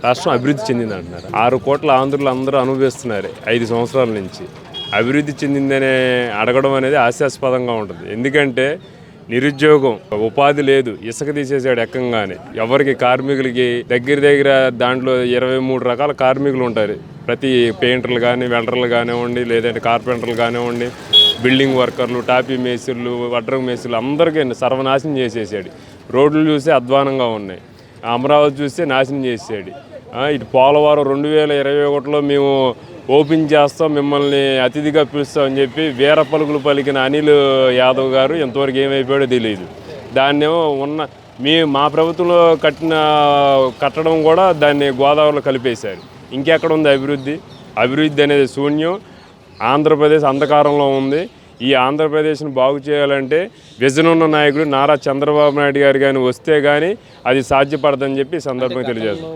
రాష్ట్రం అభివృద్ధి చెందింది అంటున్నారు. 6 కోట్ల ఆంధ్రులు అందరూ అనుభవిస్తున్నారు 5 సంవత్సరాల నుంచి. అభివృద్ధి చెందిందనే అడగడం అనేది హాస్యాస్పదంగా ఉంటుంది. ఎందుకంటే నిరుద్యోగం, ఉపాధి లేదు, ఇసుక తీసేసాడు ఎక్కంగానే. ఎవరికి కార్మికులకి దగ్గర దాంట్లో 23 రకాల కార్మికులు ఉంటారు. ప్రతి పెయింటర్లు కానీ, వెల్డర్లు కానివ్వండి, లేదంటే కార్పెంటర్లు కానివ్వండి, బిల్డింగ్ వర్కర్లు, టాపీ మేస్త్రులు, వడ్రంగి మేస్త్రులు అందరికీ సర్వనాశనం చేసేసాడు. రోడ్లు చూస్తే అధ్వానంగా ఉన్నాయి. అమరావతి చూస్తే నాశనం చేసాడు. ఇటు పోలవరం 2021లో మేము ఓపెన్ చేస్తాం, మిమ్మల్ని అతిథిగా పిలుస్తామని చెప్పి వీర పలుకులు పలికిన అనిల్ యాదవ్ గారు ఎంతవరకు ఏమైపోయాడో తెలియదు. దాన్నేమో మా ప్రభుత్వంలో కట్టడం కూడా దాన్ని గోదావరిలో కలిపేశారు. ఇంకెక్కడ ఉంది అభివృద్ధి? అభివృద్ధి అనేది శూన్యం. ఆంధ్రప్రదేశ్ అంధకారంలో ఉంది. ఈ ఆంధ్రప్రదేశ్ను బాగు చేయాలంటే విజన్ ఉన్న నాయకుడు నారా చంద్రబాబు నాయుడు గారు కానీ వస్తే కానీ అది సాధ్యపడదని చెప్పి ఈ సందర్భంగా తెలియజేస్తాం.